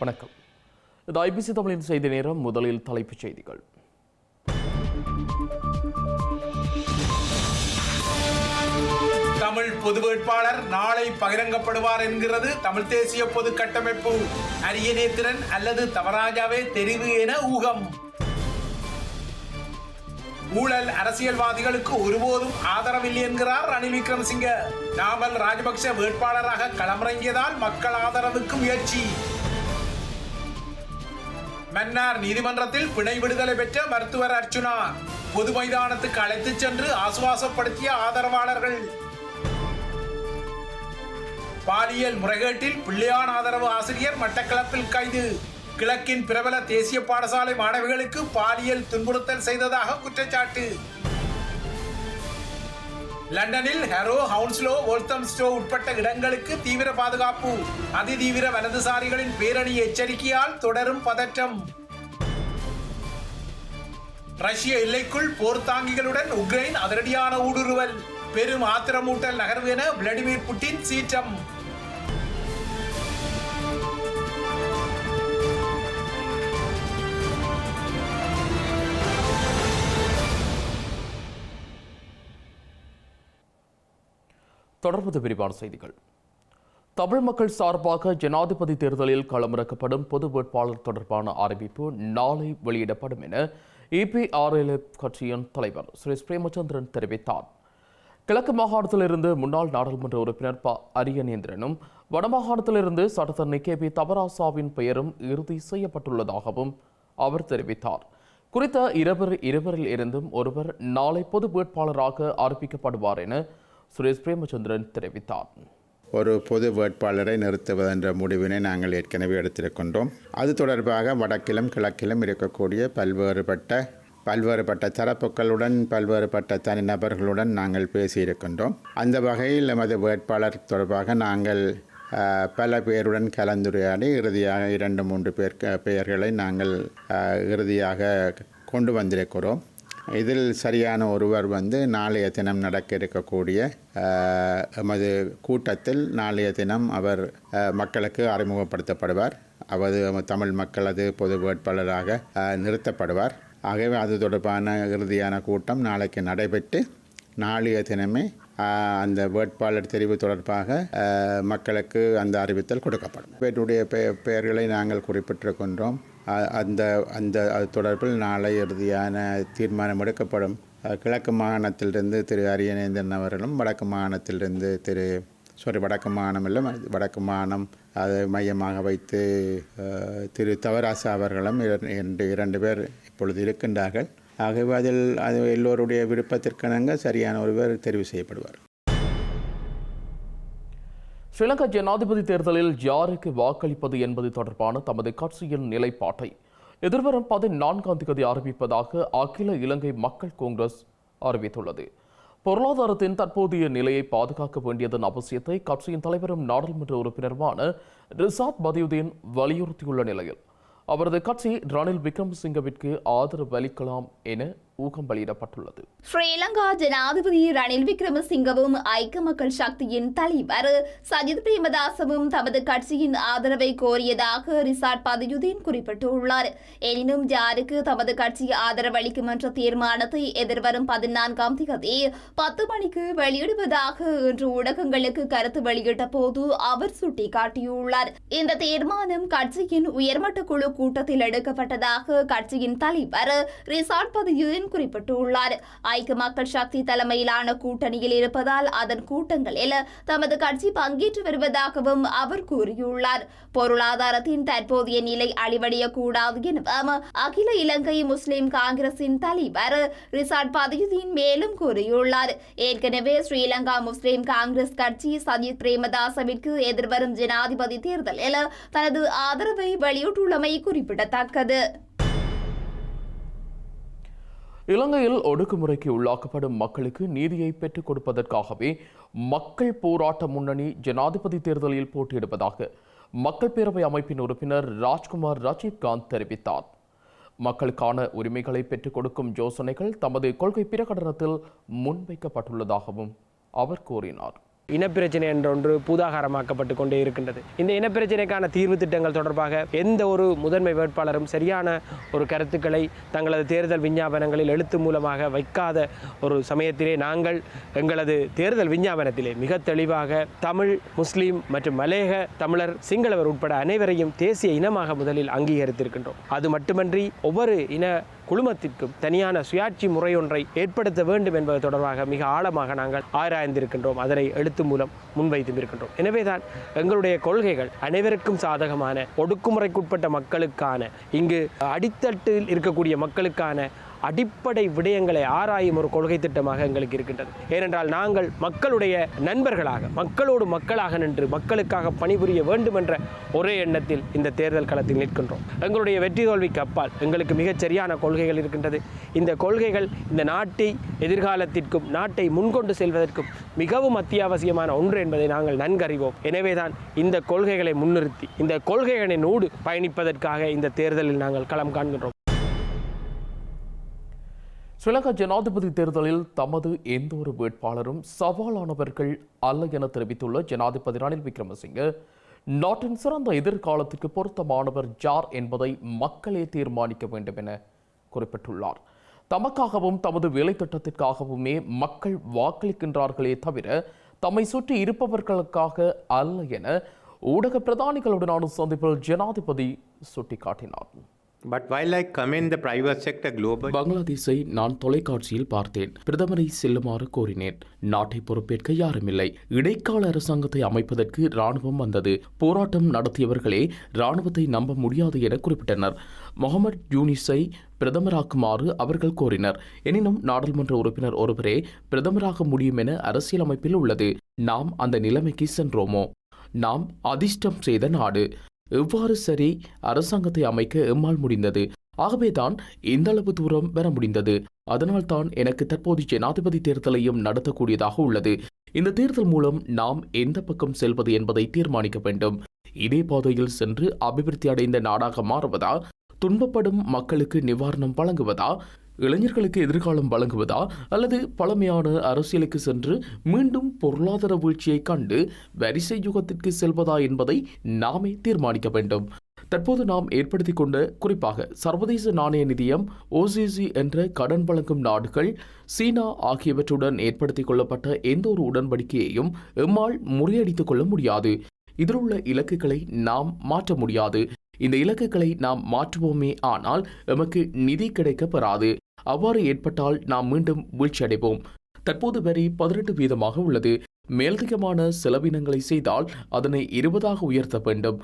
வணக்கம். இது ஐபிசி தமிழின் செய்தி நேரம். முதலில் தலைப்புச் செய்திகள். தமிழ் பொது வேட்பாளர் நாளை பகிரங்கப்படுவார் என்கிறது தமிழ் தேசிய பொது கட்டமைப்பு. அரியநேத்திரன் அல்லது தவராஜாவே தெரிவு என ஊகம். ஊழல் அரசியல்வாதிகளுக்கு ஒருபோதும் ஆதரவில்லை என்கிறார் ரணில் விக்ரமசிங்க. நாமல் ராஜபக்ஷ வேட்பாளராக களமிறங்கியதால் மக்கள் ஆதரவுக்கு முயற்சி. மன்னார் நீதிமன்றத்தில் பிணை விடுதலை பெற்ற மருத்துவர் அர்ச்சுனா பொது மைதானத்துக்கு அழைத்துச் சென்று ஆசுவாசப்படுத்திய ஆதரவாளர்கள். பாலியல் முறைகேட்டில் பிள்ளையான் ஆதரவு ஆசிரியர் மட்டக்களப்பில் கைது. கிழக்கின் பிரபல தேசிய பாடசாலை மாணவிகளுக்கு பாலியல் துன்புறுத்தல் செய்ததாக குற்றச்சாட்டு. லண்டனில் ஹரோ, ஹவுன்ஸ்லோ, வோல்தம்ஸ்டோ உட்பட்ட இடங்களுக்கு தீவிர பாதுகாப்பு. அதிதீவிர வலதுசாரிகளின் பேரணி எச்சரிக்கையால் தொடரும் பதற்றம். ரஷ்ய எல்லைக்குள் போர்த்தாங்கிகளுடன் உக்ரைன் அதிரடியான ஊடுருவல். பெரும் ஆத்திரமூட்டல் நகர்வு என விளாடிமிர் புட்டின் சீற்றம். தொடர்பது விரிவான செய்திகள். தமிழ் மக்கள் சார்பாக ஜனாதிபதி தேர்தலில் களமிறக்கப்படும் பொது வேட்பாளர் தொடர்பான அறிவிப்பு நாளை வெளியிடப்படும் என EPRLF கட்சியின் தலைவர் ஸ்ரீ பிரேமச்சந்திரன் தெரிவித்தார். கிழக்கு மாகாணத்திலிருந்து முன்னாள் நாடாளுமன்ற உறுப்பினர் அரியநேந்திரனும் வடமாகாணத்திலிருந்து சட்டத்தரணி KP தவராசாவின் பெயரும் இறுதி செய்யப்பட்டுள்ளதாகவும் அவர் தெரிவித்தார். குறித்த இருவரில் இருந்தும் ஒருவர் நாளை பொது வேட்பாளராக அறிவிக்கப்படுவார் என சுரேஷ் பிரேமச்சந்திரன் தெரிவித்தார். ஒரு பொது வேட்பாளரை நிறுத்துவதென்ற முடிவினை நாங்கள் ஏற்கனவே எடுத்திருக்கின்றோம். அது தொடர்பாக வடக்கிலும் கிழக்கிலும் இருக்கக்கூடிய பல்வேறுபட்ட தரப்புகளுடன் பல்வேறுபட்ட தனிநபர்களுடன் நாங்கள் பேசியிருக்கின்றோம். அந்த வகையில் எமது வேட்பாளர் தொடர்பாக நாங்கள் பல பேருடன் கலந்துரையாடி இறுதியாக 2-3 பெயர்களை நாங்கள் இறுதியாக கொண்டு வந்திருக்கிறோம். இதில் சரியான ஒருவர் நாளைய தினம் நடக்க இருக்கக்கூடிய எமது கூட்டத்தில் நாளைய தினம் அவர் மக்களுக்கு அறிமுகப்படுத்தப்படுவார். தமிழ் மக்களது பொது வேட்பாளராக நிறுத்தப்படுவார். ஆகவே அது தொடர்பான இறுதியான கூட்டம் நாளைக்கு நடைபெற்று நாளைய தினமே அந்த வேட்பாளர் தெரிவு தொடர்பாக மக்களுக்கு அந்த அறிவித்தல் கொடுக்கப்படும். இவற்றுடைய பெயர்களை நாங்கள் குறிப்பிட்டிருக்கின்றோம். அது தொடர்பில் நாளை இறுதியான தீர்மானம் எடுக்கப்படும். கிழக்கு மாகாணத்திலிருந்து திரு அரியநேந்திரன் அவர்களும் வடக்கு மாகாணம் அதை மையமாக வைத்து திரு தவராசா அவர்களும் 2 பேர் இப்பொழுது இருக்கின்றார்கள். ஆகவே அதில் எல்லோருடைய விருப்பத்திற்கிணங்க சரியான ஒருவர் தெரிவு செய்யப்படுவார். ஸ்ரீலங்கா ஜனாதிபதி தேர்தலில் யாருக்கு வாக்களிப்பது என்பது தொடர்பான தமது கட்சியின் நிலைப்பாட்டை எதிர்வரும் 14ஆம் தேதி அறிவிப்பதாக அகில இலங்கை மக்கள் காங்கிரஸ் அறிவித்துள்ளது. பொருளாதாரத்தின் தற்போதைய நிலையை பாதுகாக்க வேண்டியதன் அவசியத்தை கட்சியின் தலைவரும் நாடாளுமன்ற உறுப்பினருமான ரிசாத் பதியுதீன் வலியுறுத்தியுள்ள நிலையில் அவரது கட்சி ரணில் விக்ரமசிங்கவிற்கு ஆதரவு அளிக்கலாம் என ஊகம் வெளியிடப்பட்டுள்ளது. ஸ்ரீலங்கா ஜனாதிபதி ரணில் விக்ரமசிங்கவும் ஐக்கிய மக்கள் சக்தியின் தலைவர் சஜித் பிரேமதாசவும் தமது கட்சியின் ஆதரவை கோரியதாக ரிசாட் பதியுதீன் குறிப்பிட்டுள்ளார். எனினும் யாருக்கு தமது கட்சி ஆதரவு அளிக்கும் என்ற தீர்மானத்தை எதிர்வரும் 14ஆம் தேதி 10 மணிக்கு வெளியிடுவதாக இன்று ஊடகங்களுக்கு கருத்து வெளியிட்ட போது அவர் சுட்டிக்காட்டியுள்ளார். இந்த தீர்மானம் கட்சியின் உயர்மட்ட குழு கூட்டத்தில் எடுக்கப்பட்டதாக கட்சியின் தலைவர் ரிசாட் பதியுதீன் குறிப்பிட்டுள்ளார். ஐக்கிய மக்கள் சக்தி தலைமையிலான கூட்டணியில் இருப்பதால் அதன் கூட்டங்களில் தமது கட்சி பங்கேற்று வருவதாகவும் அவர் கூறியுள்ளார். பொருளாதாரத்தின் தற்போதைய நிலை அழிவடையக்கூடாது எனவும் அகில இலங்கை முஸ்லிம் காங்கிரசின் தலைவர் ரிசாட் பதியுதீன் மேலும் கூறியுள்ளார். ஏற்கனவே ஸ்ரீலங்கா முஸ்லிம் காங்கிரஸ் கட்சி சஜித் பிரேமதாசவிற்கு எதிர்வரும் ஜனாதிபதி தேர்தலில் தனது ஆதரவை வெளியிட்டுள்ளமை குறிப்பிடத்தக்கது. இலங்கையில் ஒடுக்குமுறைக்கு உள்ளாக்கப்படும் மக்களுக்கு நீதியை பெற்றுக் கொடுப்பதற்காகவே மக்கள் போராட்ட முன்னணி ஜனாதிபதி தேர்தலில் போட்டியிடுவதாக மக்கள் பேரவை அமைப்பின் உறுப்பினர் ராஜ்குமார் ராஜீவ்காந்த் தெரிவித்தார். மக்களுக்கான உரிமைகளை பெற்றுக் கொடுக்கும் யோசனைகள் தமது கொள்கை பிரகடனத்தில் முன்வைக்கப்பட்டுள்ளதாகவும் அவர் கூறினார். இனப்பிரச்சனை என்ற ஒன்று பூதாகாரமாக்கப்பட்டு கொண்டே இருக்கின்றது. இந்த இனப்பிரச்சனைக்கான தீர்வு திட்டங்கள் தொடர்பாக எந்த ஒரு முதன்மை வேட்பாளரும் சரியான ஒரு கருத்துக்களை தங்களது தேர்தல் விஞ்ஞாபனங்களில் எழுத்து மூலமாக வைக்காத ஒரு சமயத்திலே நாங்கள் எங்களது தேர்தல் விஞ்ஞாபனத்திலே மிக தெளிவாக தமிழ், முஸ்லீம் மற்றும் மலேக தமிழர், சிங்களவர் உட்பட அனைவரையும் தேசிய இனமாக முதலில் அங்கீகரித்திருக்கின்றோம். அது மட்டுமன்றி ஒவ்வொரு இன குழுமத்திற்கும் தனியான சுயாட்சி முறை ஒன்றை ஏற்படுத்த வேண்டும் என்பது தொடர்பாக மிக ஆழமாக நாங்கள் ஆராய்ந்திருக்கின்றோம். அதனை எழுத்து மூலம் முன்வைத்திருக்கின்றோம். எனவேதான் எங்களுடைய கொள்கைகள் அனைவருக்கும் சாதகமான, ஒடுக்குமுறைக்குட்பட்ட மக்களுக்கான, இங்கு அடித்தட்டில் இருக்கக்கூடிய மக்களுக்கான அடிப்படை விடயங்களை ஆராயும் ஒரு கொள்கை திட்டமாக எங்களுக்கு இருக்கின்றது. ஏனென்றால் நாங்கள் மக்களுடைய நண்பர்களாக, மக்களோடு மக்களாக நின்று மக்களுக்காக பணிபுரிய வேண்டும் என்ற ஒரே எண்ணத்தில் இந்த தேர்தல் களத்தில் நிற்கின்றோம். எங்களுடைய வெற்றி தோல்விக்கு அப்பால் எங்களுக்கு மிகச் சரியான கொள்கைகள் இருக்கின்றது. இந்த கொள்கைகள் இந்த நாட்டை எதிர்காலத்திற்கும் நாட்டை முன்கொண்டு செல்வதற்கும் மிகவும் அத்தியாவசியமான ஒன்று என்பதை நாங்கள் நன்கறிவோம். எனவேதான் இந்த கொள்கைகளை முன்னிறுத்தி இந்த கொள்கைகளினூடு பயணிப்பதற்காக இந்த தேர்தலில் நாங்கள் களம் காண்கின்றோம். ஸ்ரீலங்கா ஜனாதிபதி தேர்தலில் தமது எந்த ஒரு வேட்பாளரும் சவாலானவர்கள் அல்ல என தெரிவித்துள்ள ஜனாதிபதி ரணில் விக்ரமசிங்கே, நாட்டின் சிறந்த எதிர்காலத்திற்கு பொருத்தமானவர் யார் என்பதை மக்களே தீர்மானிக்க வேண்டும் என குறிப்பிட்டுள்ளார். தமக்காகவும் தமது வேலை திட்டத்திற்காகவுமே மக்கள் வாக்களிக்கின்றார்களே தவிர தம்மை சுற்றி இருப்பவர்களுக்காக அல்ல என ஊடக பிரதானிகளுடனான சந்திப்பில் ஜனாதிபதி சுட்டிக்காட்டினார். But while I commend the private sector globally, பங்களாதேஷை நான் தொலைக்காட்சியில் பார்த்தேன். பிரதமரை செல்லுமாறு கோரினேன். நாட்டை பொறுப்பேற்க யாருமில்லை. இடைக்கால அரசாங்கத்தை அமைப்பதற்கு ராணுவம் வந்தது. போராட்டம் நடத்தியவர்களே ராணுவத்தை நம்ப முடியாது என குறிப்பிட்டனர். முகமது யூனிஸை பிரதமராக்குமாறு அவர்கள் கோரினர். எனினும் நாடாளுமன்ற உறுப்பினர் ஒருவரே பிரதமராக முடியும் என அரசியலமைப்பில் உள்ளது. நாம் அந்த நிலைமைக்கு சென்றோமோ? நாம் அதிர்ஷ்டம் செய்த நாடு. எவ்வாறு சரி அரசாங்கத்தை அமைக்க எம்மால் முடிந்தது. ஆகவேதான் இந்த அளவு தூரம் வர முடிந்தது. அதனால்தான் எனக்கு தற்போது ஜனாதிபதி தேர்தலையும் நடத்தக்கூடியதாக உள்ளது. இந்த தேர்தல் மூலம் நாம் எந்த பக்கம் செல்வது என்பதை தீர்மானிக்க வேண்டும். இதே பாதையில் சென்று அபிவிருத்தி அடைந்த நாடாக மாறுவதா, துன்பப்படும் மக்களுக்கு நிவாரணம் வழங்குவதா, இளைஞர்களுக்கு எதிர்காலம் வழங்குவதா, அல்லது பழமையான அரசியலுக்கு சென்று மீண்டும் பொருளாதார வீழ்ச்சியை கண்டு வரிசை யுகத்திற்கு செல்வதா என்பதை நாமே தீர்மானிக்க வேண்டும். தற்போது நாம் ஏற்படுத்தி கொண்ட, குறிப்பாக சர்வதேச நாணய நிதியம், OCC என்ற கடன் வழங்கும் நாடுகள், சீனா ஆகியவற்றுடன் ஏற்படுத்திக் கொள்ளப்பட்ட எந்த ஒரு உடன்படிக்கையையும் எம்மால் முறியடித்துக் கொள்ள முடியாது. இதிலுள்ள இலக்குகளை நாம் மாற்ற முடியாது. இந்த இலக்குகளை நாம் மாற்றுவோமே ஆனால் எமக்கு நிதி கிடைக்க பெறாது. அவ்வாறு ஏற்பட்டால் நாம் மீண்டும் வீழ்ச்சியடைவோம். தற்போது வரி 18% உள்ளது. மேலதிகமான செலவினங்களை செய்தால் அதனை 20 உயர்த்த வேண்டும்.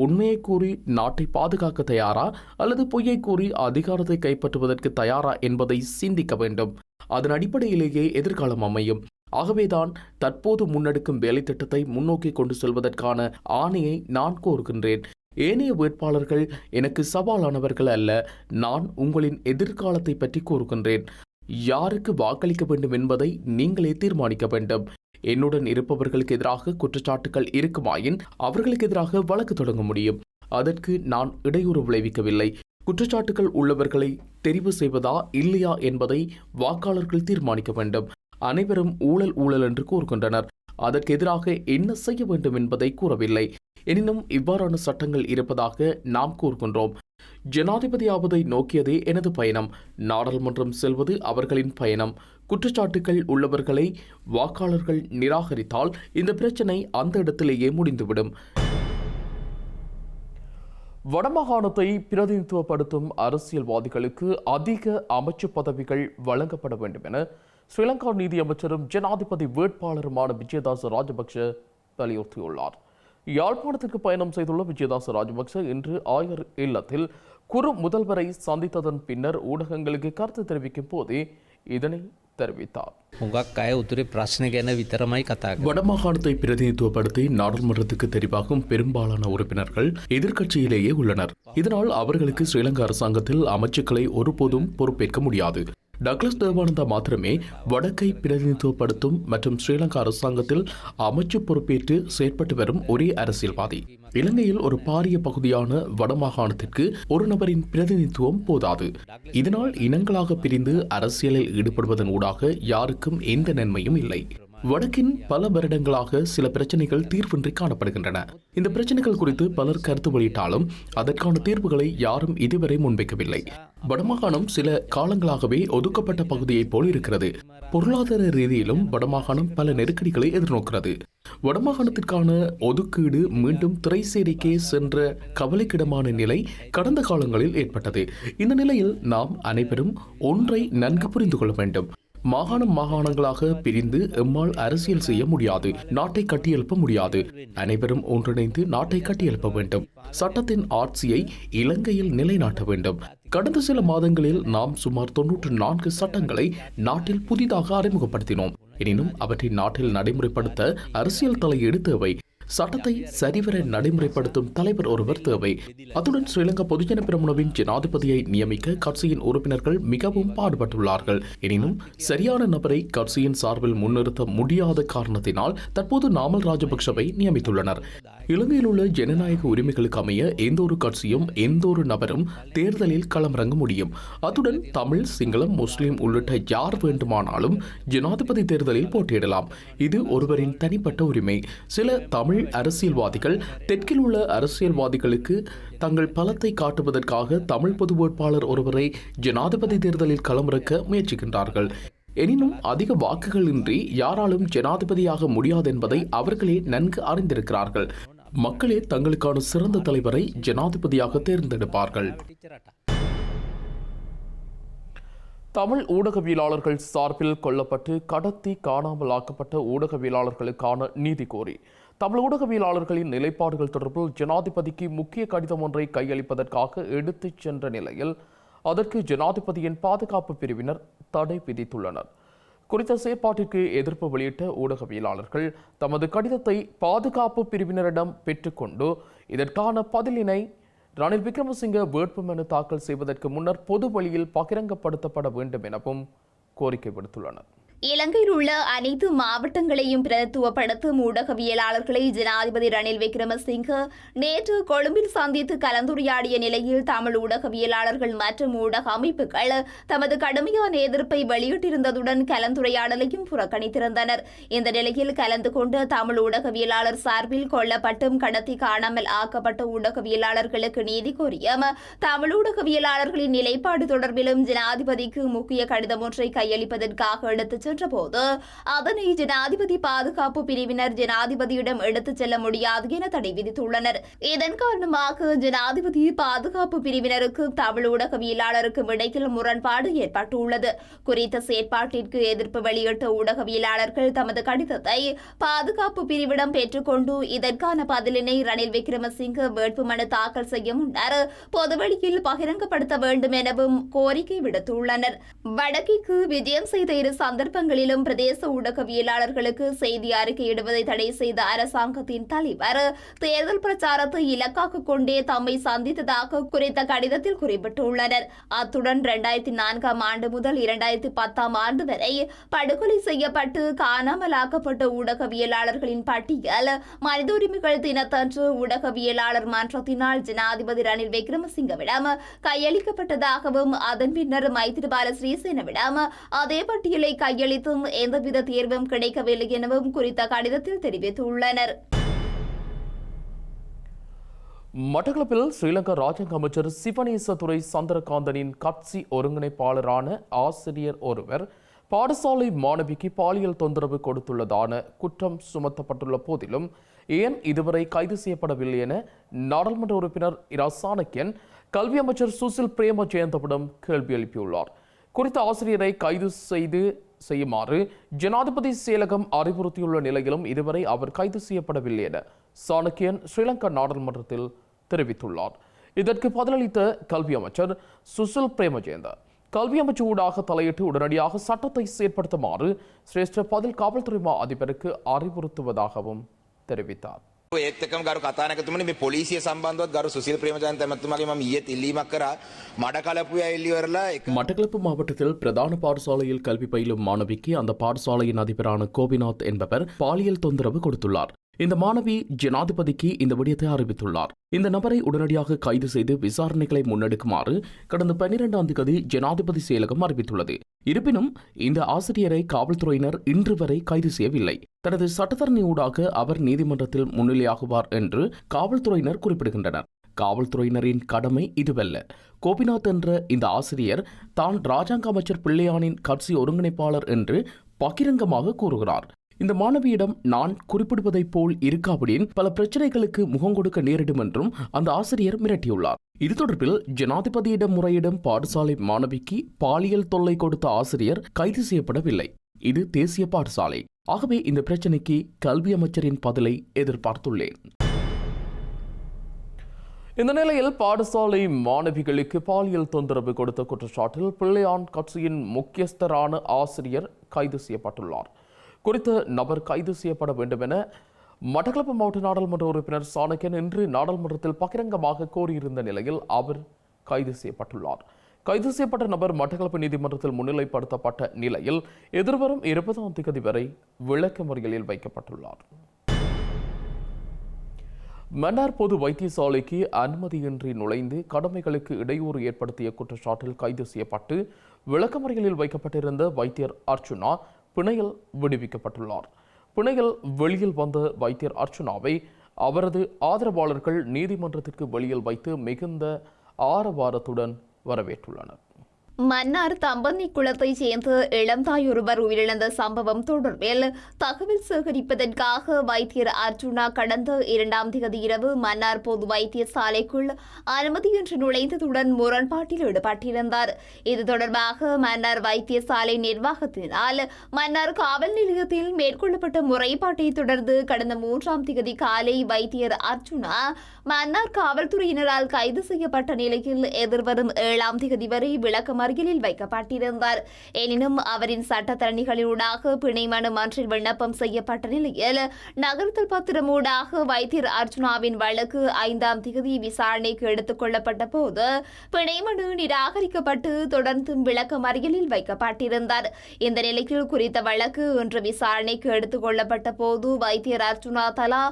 உண்மையை கூறி நாட்டை பாதுகாக்க தயாரா அல்லது பொய்யை கூறி அதிகாரத்தை கைப்பற்றுவதற்கு தயாரா என்பதை சிந்திக்க வேண்டும். அதன் அடிப்படையிலேயே எதிர்காலம் அமையும். ஆகவேதான் தற்போது முன்னெடுக்கும் வேலை திட்டத்தை முன்னோக்கி கொண்டு செல்வதற்கான ஆணையை நான் கோருகின்றேன். ஏனைய வேட்பாளர்கள் எனக்கு சவாலானவர்கள் அல்ல. நான் உங்களின் எதிர்காலத்தை பற்றி கூறுகின்றேன். யாருக்கு வாக்களிக்க வேண்டும் என்பதை நீங்களே தீர்மானிக்க வேண்டும். என்னுடன் இருப்பவர்களுக்கு எதிராக குற்றச்சாட்டுகள் இருக்குமாயின் அவர்களுக்கு எதிராக வழக்கு தொடங்க முடியும். அதற்கு நான் இடையூறு விளைவிக்கவில்லை. குற்றச்சாட்டுகள் உள்ளவர்களை தெரிவு செய்வதா இல்லையா என்பதை வாக்காளர்கள் தீர்மானிக்க வேண்டும். அனைவரும் ஊழல் என்று கூறுகின்றனர். அதற்கு எதிராக என்ன செய்ய வேண்டும் என்பதை கூறவில்லை. எனினும் இவ்வாறான சட்டங்கள் இருப்பதாக நாம் கூறுகின்றோம். ஜனாதிபதியாவதை நோக்கியதே எனது பயணம். நாடாளுமன்றம் செல்வது அவர்களின் பயணம். குற்றச்சாட்டுகள் உள்ளவர்களை வாக்காளர்கள் நிராகரித்தால் இந்த பிரச்சனை அந்த இடத்திலேயே முடிந்துவிடும். வடமாகாணத்தை பிரதிநிதித்துவப்படுத்தும் அரசியல்வாதிகளுக்கு அதிக அமைச்சு பதவிகள் வழங்கப்பட வேண்டும் என ஸ்ரீலங்கா நீதியமைச்சரும் ஜனாதிபதி வேட்பாளருமான விஜயதாச ராஜபக்ஷ வலியுறுத்தியுள்ளார். யாழ்ப்பாணத்திற்கு பயணம் செய்துள்ள விஜயதாச ராஜபக்ஷ இன்று ஆயர் இல்லத்தில் குறு முதல்வரை சந்தித்ததன் பின்னர் ஊடகங்களுக்கு கருத்து தெரிவிக்கும் போதே இதனை தெரிவித்தார். வடமாகாணத்தை பிரதிநிதித்துவப்படுத்தி நாடாளுமன்றத்துக்கு தெரிவாகும் பெரும்பாலான உறுப்பினர்கள் எதிர்க்கட்சியிலேயே உள்ளனர். இதனால் அவர்களுக்கு ஸ்ரீலங்கா அரசாங்கத்தில் அமைச்சுக்களை ஒருபோதும் பொறுப்பேற்க முடியாது. டக்ளஸ் தேவானந்தா மாத்திரமே வடக்கை பிரதிநிதித்துவப்படுத்தும் மற்றும் ஸ்ரீலங்கா அரசாங்கத்தில் அமைச்சு பொறுப்பேற்று செயற்பட்டு வரும் ஒரே அரசியல்வாதி. இலங்கையில் ஒரு பாரிய பகுதியான வடமாகாணத்திற்கு ஒரு நபரின் பிரதிநிதித்துவம் போதாது. இதனால் இனங்களாக பிரிந்து அரசியலில் ஈடுபடுவதன் ஊடாக யாருக்கும் எந்த நன்மையும் இல்லை. வடக்கின் பல வருடங்களாக சில பிரச்சனைகள் தீர்வின்றி காணப்படுகின்றன. இந்த பிரச்சனைகள் குறித்து பலர் கருத்து வெளியிட்டாலும் அதற்கான தீர்வுகளை யாரும் இதுவரை முன்வைக்கவில்லை. வடமாகாணம் சில காலங்களாகவே ஒதுக்கப்பட்ட பகுதியைப் போல் இருக்கிறது. பொருளாதார ரீதியிலும் வடமாகாணம் பல நெருக்கடிகளை எதிர்நோக்கிறது. வடமாகாணத்திற்கான ஒதுக்கீடு மீண்டும் திரைசேரிக்கே சென்ற கவலைக்கிடமான நிலை கடந்த காலங்களில் ஏற்பட்டது. இந்த நிலையில் நாம் அனைவரும் ஒன்றை நன்கு புரிந்து கொள்ள வேண்டும். மாகாணங்களாக பிரிந்து எம்மால் அரசியல் செய்ய முடியாது, நாட்டை கட்டியெழுப்ப முடியாது. அனைவரும் ஒன்றிணைந்து நாட்டை கட்டியெழுப்ப வேண்டும். சட்டத்தின் ஆட்சியை இலங்கையில் நிலைநாட்ட வேண்டும். கடந்த சில மாதங்களில் நாம் சுமார் 94 சட்டங்களை நாட்டில் புதிதாக அறிமுகப்படுத்தினோம். எனினும் அவற்றை நாட்டில் நடைமுறைப்படுத்த அரசியல் தலையீடு தேவை. சட்டத்தை சரிவர நடைமுறைப்படுத்தும் தலைவர் ஒருவர் தேவை. அத்துடன் ஸ்ரீலங்கா பொதுஜன பெரமுனவின் ஜனாதிபதியை நியமிக்க கட்சியின் உறுப்பினர்கள் மிகவும் பாடுபட்டுள்ளார்கள். எனினும் சரியான நபரை கட்சியின் சார்பில் முன்னிறுத்த முடியாத காரணத்தினால் தற்போது நாமல் ராஜபக்ஷவை நியமித்துள்ளனர். இலங்கையில் உள்ள ஜனநாயக உரிமைகளுக்கு அமைய எந்த ஒரு கட்சியும் எந்த ஒரு நபரும் தேர்தலில் களமிறங்க முடியும். அத்துடன் தமிழ், சிங்களம், முஸ்லிம் உள்ளிட்ட யார் வேண்டுமானாலும் ஜனாதிபதி தேர்தலில் போட்டியிடலாம். இது ஒருவரின் தனிப்பட்ட உரிமை. சில தமிழ் அரசியல்வாதிகள் தெற்கில் உள்ள அரசியல்வாதிகளுக்கு தங்கள் பலத்தை காட்டுவதற்காக தமிழ் பொது வேட்பாளர் ஒருவரை ஜனாதிபதி தேர்தலில் களமிறக்க முயற்சிக்கின்றார்கள். எனினும் அதிக வாக்குகள் இன்றி யாராலும் ஜனாதிபதியாக முடியாது என்பதை அவர்களே நன்கு அறிந்திருக்கிறார்கள். மக்களே தங்களுக்கான சிறந்த தலைவரை ஜனாதிபதியாக தேர்ந்தெடுப்பார்கள். தமிழ் ஊடகவியலாளர்கள் சார்பில் கொல்லப்பட்டு கடத்தி காணாமல் ஆக்கப்பட்ட ஊடகவியலாளர்களுக்கான நீதி கோரி தமிழ் ஊடகவியலாளர்களின் நிலைப்பாடுகள் தொடர்பில் ஜனாதிபதிக்கு முக்கிய கடிதம் ஒன்றை கையளிப்பதற்காக எடுத்துச் சென்ற நிலையில் அதற்கு ஜனாதிபதியின் பாதுகாப்பு பிரிவினர் தடை விதித்துள்ளனர். குறித்த செயற்பாட்டிற்கு எதிர்ப்பு வெளியிட்ட ஊடகவியலாளர்கள் தமது கடிதத்தை பாதுகாப்பு பிரிவினரிடம் பெற்றுக்கொண்டு இதற்கான பதிலினை ரணில் விக்ரமசிங்க வேட்புமனு தாக்கல் செய்வதற்கு முன்னர் பொது வழியில் பகிரங்கப்படுத்தப்பட வேண்டும் எனவும் கோரிக்கை விடுத்துள்ளனர். இலங்கையில் உள்ள அனைத்து மாவட்டங்களையும் பிரதித்துவப்படுத்தும் ஊடகவியலாளர்களை ஜனாதிபதி ரணில் விக்ரமசிங்க நேற்று கொழும்பில் சந்தித்து கலந்துரையாடிய நிலையில் தமிழ் ஊடகவியலாளர்கள் மற்றும் ஊடக அமைப்புகள் தமது கடுமையான எதிர்ப்பை வெளியிட்டிருந்ததுடன் கலந்துரையாடலையும் புறக்கணித்திருந்தனர். இந்த நிலையில் கலந்து கொண்ட தமிழ் ஊடகவியலாளர் சார்பில் கொல்லப்பட்டும் கடத்தி காணாமல் ஆக்கப்பட்ட ஊடகவியலாளர்களுக்கு நீதி கோரியும் தமிழ் ஊடகவியலாளர்களின் நிலைப்பாடு தொடர்பிலும் ஜனாதிபதிக்கு முக்கிய கடிதம் ஒன்றை கையளிப்பதற்காக எடுத்துச் சென்றபோது அதனை ஜனாதிபதி பாதுகாப்பு பிரிவினர் ஜனாதிபதியிடம் எடுத்துச் செல்ல முடியாது என தடை விதித்துள்ளனர். இதன் காரணமாக ஜனாதிபதி பாதுகாப்பு பிரிவினருக்கு தமிழ் ஊடகவியலாளருக்கும் இடையில் முரண்பாடு ஏற்பட்டுள்ளது. குறித்த செயற்பாட்டிற்கு எதிர்ப்பு வெளியிட்ட ஊடகவியலாளர்கள் தமது கடிதத்தை பாதுகாப்பு பிரிவிடம் பெற்றுக்கொண்டு இதற்கான பதிலினை ரணில் விக்ரமசிங்க வேட்புமனு தாக்கல் செய்ய முன்னர் பொதுவெளியில் பகிரங்கப்படுத்த வேண்டும் எனவும் கோரிக்கை விடுத்துள்ளனர். வடக்கிற்கு விஜயம் செய்த இரு சந்தர்ப்பங்களிலும் பிரதேச ஊடகவியலாளர்களுக்கு செய்தி அறிக்கையிடுவதை தடை செய்த அரசாங்கத்தின் தலைவர் தேர்தல் பிரச்சாரத்தை இலக்காக கொண்டே தம்மை சந்தித்ததாக குறித்த கடிதத்தில் குறிப்பிட்டுள்ளனர். அத்துடன் 2004 ஆண்டு முதல் 2010 ஆண்டு வரை படுகொலை செய்யப்பட்டு காணாமலாக்கப்பட்ட ஊடகவியலாளர்களின் பட்டியல் மனித உரிமைகள் தினத்தன்று ஊடகவியலாளர் மன்றத்தினால் ஜனாதிபதி ரணில் விக்ரமசிங்கவிடம் கையளிக்கப்பட்டதாகவும் அதன் பின்னர் மைத்திரிபால சிறிசேனவிடம் அதே பட்டியலை கையளித்தும் எந்தவித தீர்வும் கிடைக்கவில்லை எனவும் குறித்த கடிதத்தில் தெரிவித்துள்ளனர். மட்டக்களப்பில் ஸ்ரீலங்கா ராஜாங்க அமைச்சர் சிவனேசதுரை சந்திரகாந்தனின் கட்சி ஒருங்கிணைப்பாளரான ஆசிரியர் ஒருவர் பாடசாலை மாணவிக்கு பாலியல் தொந்தரவு கொடுத்துள்ளதான குற்றம் சுமத்தப்பட்டுள்ள போதிலும் ஏன் இதுவரை கைது செய்யப்படவில்லை என நாடாளுமன்ற உறுப்பினர் இரா சாணக்கியன் கல்வி அமைச்சர் சுசில் பிரேமஜெயந்தவிடம் கேள்வி எழுப்பியுள்ளார். குறித்த ஆசிரியரை கைது செய்யுமாறு ஜனாதிபதி செயலகம் அறிவுறுத்தியுள்ள நிலையிலும் இதுவரை அவர் கைது செய்யப்படவில்லை என சாணக்கியன் ஸ்ரீலங்கா நாடாளுமன்றத்தில் தெரிவித்துள்ளார். இதற்கு பதிலளித்த கல்வி அமைச்சர் சுசில் பிரேமஜெயந்த கல்வி அமைச்சு ஊடாக தலையிட்டு உடனடியாக சட்டத்தை செயற்படுத்துமாறு சிரேஷ்ட பதில் காவல்துறை மா அதிபருக்கு அறிவுறுத்துவதாகவும் தெரிவித்தார். ඒත් එක්කම ගරු කතානායකතුමනි මේ පොලිසිය සම්බන්ධවත් ගරු සුසිල් ප්‍රේමජයන්ත මැතිතුමාගේ මම ඊයේත් ඉල්ලීමක් කරා මඩකලපුවේ එල්ලිවරලා மட்டக்களப்பு மாவட்டத்தில் பிரதான பாடசாலையில் கல்வி பயிலும் மாணவிக்கு அந்த பாடசாலையின் அதிபரான கோபிநாத் என்பவர் பாலியல் தொந்தரவு கொடுத்துள்ளார். இந்த மாணவி ஜனாதிபதிக்கு இந்த விடயத்தை அறிவித்துள்ளார். இந்த நபரை உடனடியாக கைது செய்து விசாரணைகளை முன்னெடுக்குமாறு கடந்த 12ஆம் தேதி ஜனாதிபதி செயலகம் அறிவித்துள்ளது. இருப்பினும் இந்த ஆசிரியரை காவல்துறையினர் இன்று வரை கைது செய்யவில்லை. தனது சட்டத்தரணி ஊடாக அவர் நீதிமன்றத்தில் முன்னிலையாகுவார் என்று காவல்துறையினர் குறிப்பிடுகின்றனர். காவல்துறையினரின் கடமை இதுவல்ல. கோபிநாத் என்ற இந்த ஆசிரியர் தான் ராஜாங்க அமைச்சர் பிள்ளையானின் கட்சி ஒருங்கிணைப்பாளர் என்று பகிரங்கமாக கூறுகிறார். இந்த மாணவியிடம் நான் குறிப்பிடுவதைப் போல் இருக்காவிடின் பல பிரச்சனைகளுக்கு முகம் கொடுக்க நேரிடும் என்றும் அந்த ஆசிரியர் மிரட்டியுள்ளார். இது தொடர்பில் ஜனாதிபதியிடம் முறையிடும் பாடசாலை மாணவிக்கு பாலியல் தொல்லை கொடுத்த ஆசிரியர் கைது செய்யப்படவில்லை. இது தேசிய பாடசாலை. ஆகவே இந்த பிரச்சனைக்கு கல்வி அமைச்சரின் பதிலை எதிர்பார்த்துள்ளேன். இந்த நிலையில் பாடசாலை மாணவிகளுக்கு பாலியல் தொந்தரவு கொடுத்த குற்றச்சாட்டில் பிள்ளையான் கட்சியின் முக்கியஸ்தரான ஆசிரியர் கைது செய்யப்பட்டுள்ளார். குறித்த நபர் கைது செய்யப்பட வேண்டும் என மட்டக்களப்பு மாவட்ட நாடாளுமன்ற உறுப்பினர் சாணக்கியன் இன்று நாடாளுமன்றத்தில் பகிரங்கமாக கோரியிருந்த நிலையில் அவர் கைது செய்யப்பட்டுள்ளார். கைது செய்யப்பட்ட நபர் மட்டக்களப்பு நீதிமன்றத்தில் முன்னிலைப்படுத்தப்பட்ட நிலையில் எதிர்வரும் 20ஆம் தேதி வரை விளக்கமறியலில் வைக்கப்பட்டுள்ளார். மன்னார் பொது வைத்தியசாலைக்கு அனுமதியின்றி நுழைந்து கடமைகளுக்கு இடையூறு ஏற்படுத்திய குற்றச்சாட்டில் கைது செய்யப்பட்டு விளக்கமறியலில் வைக்கப்பட்டிருந்த வைத்தியர் அர்ச்சுனா பிணையில் விடுவிக்கப்பட்டுள்ளார். பிணையில் வெளியில் வந்த வைத்தியர் அர்ச்சுனாவை அவரது ஆதரவாளர்கள் நீதிமன்றத்திற்கு வெளியில் வைத்து மிகுந்த ஆரவாரத்துடன் வரவேற்றுள்ளனர். மன்னார் தம்பன்னி குளத்தைச் சேர்ந்த இளம்தாய் ஒருவர் உயிரிழந்த சம்பவம் தொடர்பில் தகவல் சேகரிப்பதற்காக வைத்தியர் அர்ஜுனா கடந்த 2ஆம் தேதி இரவு மன்னார் பொது வைத்தியசாலைக்குள் அனுமதியின்றி நுழைந்ததுடன் முரண்பாட்டில் ஈடுபட்டிருந்தார். இது தொடர்பாக மன்னார் வைத்தியசாலை நிர்வாகத்தினால் மன்னார் காவல் நிலையத்தில் மேற்கொள்ளப்பட்ட முறைப்பாட்டை தொடர்ந்து கடந்த 3ஆம் தேதி காலை வைத்தியர் அர்ஜுனா மன்னார் காவல்துறையினரால் கைது செய்யப்பட்ட நிலையில் எதிர்வரும் 7ஆம் தேதி வரை விளக்கமறியலில் வைக்கப்பட்டிருந்தார். எனினும் அவரின் சட்டத்தரணிகளூடாக பிணை மனு ஒன்றில் விண்ணப்பம் செய்யப்பட்ட நிலையில் நகர்த்தல் பத்திரம் ஊடாக வைத்தியர் அர்ஜுனாவின் வழக்கு 5ஆம் தேதி விசாரணைக்கு எடுத்துக் கொள்ளப்பட்ட போது பிணை மனு நிராகரிக்கப்பட்டு தொடர்ந்தும் விளக்கமறியலில் வைக்கப்பட்டிருந்தார். இந்த நிலையில் குறித்த வழக்கு இன்று விசாரணைக்கு எடுத்துக் கொள்ளப்பட்ட போது வைத்தியர் அர்ஜுனா தலா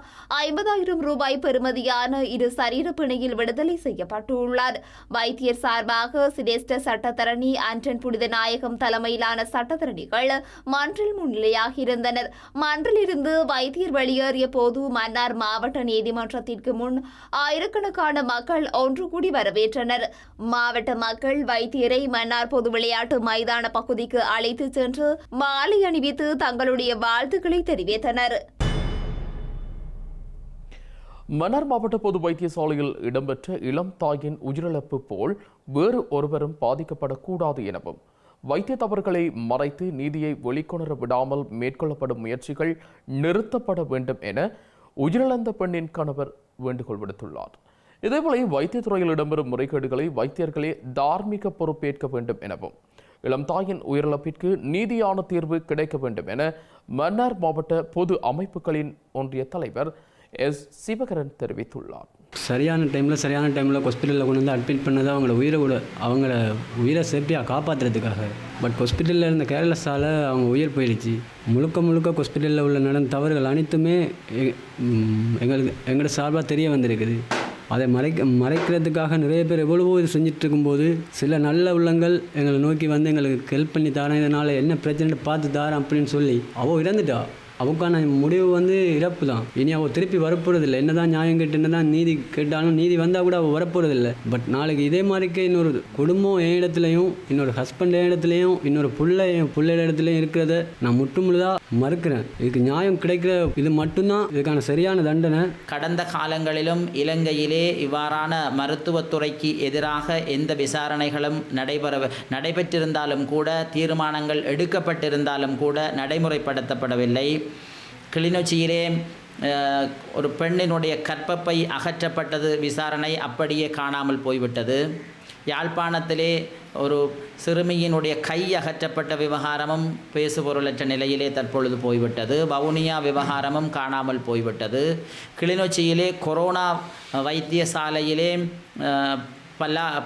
50,000 ரூபாய் பெறுமதியான 2 சரீர பிணையில் விடுதலை செய்யப்பட்டுள்ளார். வைத்தியர் சார்பாக சிரேஷ்ட சட்டத்தரணி ஆண்டன் புனிதநாயகம் தலைமையிலான சட்டத்தரணிகள் மன்றில் முன்னிலையாகியிருந்தனர். மன்றிலிருந்து வைத்தியர் வெளியேறிய போது மன்னார் மாவட்ட நீதிமன்றத்திற்கு முன் ஆயிரக்கணக்கான மக்கள் ஒன்று கூடி வரவேற்றனர். மாவட்ட மக்கள் வைத்தியரை மன்னார் பொது விளையாட்டு மைதான பகுதிக்கு அழைத்து சென்று மாலை அணிவித்து தங்களுடைய வாழ்த்துக்களை தெரிவித்தனர். மன்னார் மாவட்ட பொது வைத்தியசாலையில் இடம்பெற்ற இளம் தாயின் உயிரிழப்பு போல் வேறு ஒருவரும் பாதிக்கப்படக்கூடாது எனவும் வைத்திய தவறுகளை மறைத்து நீதியை வெளிக்கொணர விடாமல் மேற்கொள்ளப்படும் முயற்சிகள் நிறுத்தப்பட வேண்டும் என உயிரிழந்த பெண்ணின் கணவர் வேண்டுகோள் விடுத்துள்ளார். இதேபோல வைத்தியத்துறையில் இடம்பெறும் முறைகேடுகளை வைத்தியர்களே தார்மீக பொறுப்பேற்க வேண்டும் எனவும் இளம் தாயின் உயிரிழப்பிற்கு நீதியான தீர்வு கிடைக்க வேண்டும் என மன்னார் மாவட்ட பொது அமைப்புகளின் ஒன்றிய தலைவர் எஸ். சிவகரன் தெரிவித்துள்ளார். சரியான டைமில் ஹாஸ்பிட்டலில் கொண்டு வந்து அட்மிட் பண்ணதை அவங்கள உயிரை சேஃப்டியாக காப்பாற்றுறதுக்காக. பட் ஹாஸ்பிட்டலில் இருந்த கேர்லெஸ்ஸால் அவங்க உயிர் போயிடுச்சு. முழுக்க ஹாஸ்பிட்டலில் உள்ள நடந்த தவறுகள் அனைத்துமே எங்களோட சார்பாக தெரிய வந்திருக்குது. அதை மறைக்கிறதுக்காக நிறைய பேர் எவ்வளவோ இது செஞ்சுட்டு இருக்கும்போது சில நல்ல உள்ளங்கள் எங்களை நோக்கி வந்து எங்களுக்கு ஹெல்ப் பண்ணி தரேன், இதனால் என்ன பிரச்சனை பார்த்து தரேன் அப்படின்னு சொல்லி அவள் இறந்துட்டா. அவளுக்கான முடிவு வந்து இறப்பு தான். இனி அவள் திருப்பி வரப்போகிறதில்லை. என்ன தான் நியாயம் கேட்டு என்ன தான் நீதி கேட்டாலும் நீதி வந்தால் கூட அவள் வரப்போகிறதில்லை. பட் நாளைக்கு இதே மாதிரிக்கே இன்னொரு குடும்பம் என் இடத்துலையும் இன்னொரு ஹஸ்பண்ட் என் இடத்துலையும் இன்னொரு பிள்ளை இடத்துலையும் இருக்கிறத நான் முற்றுமுழுதாக மறுக்கிறேன். இதுக்கு நியாயம் கிடைக்கிற இது மட்டும்தான் இதுக்கான சரியான தண்டனை. கடந்த காலங்களிலும் இலங்கையிலே இவ்வாறான மருத்துவத்துறைக்கு எதிராக எந்த விசாரணைகளும் நடைபெற்றிருந்தாலும் கூட தீர்மானங்கள் எடுக்கப்பட்டிருந்தாலும் கூட நடைமுறைப்படுத்தப்படவில்லை. கிளிநொச்சியிலே ஒரு பெண்ணினுடைய கற்பப்பை அகற்றப்பட்டது, விசாரணை அப்படியே காணாமல் போய்விட்டது. யாழ்ப்பாணத்திலே ஒரு சிறுமியினுடைய கை அகற்றப்பட்ட விவகாரமும் பேசுபொருளற்ற நிலையிலே தற்பொழுது போய்விட்டது. வவுனியா விவகாரமும் காணாமல் போய்விட்டது. கிளிநொச்சியிலே கொரோனா வைத்தியசாலையிலே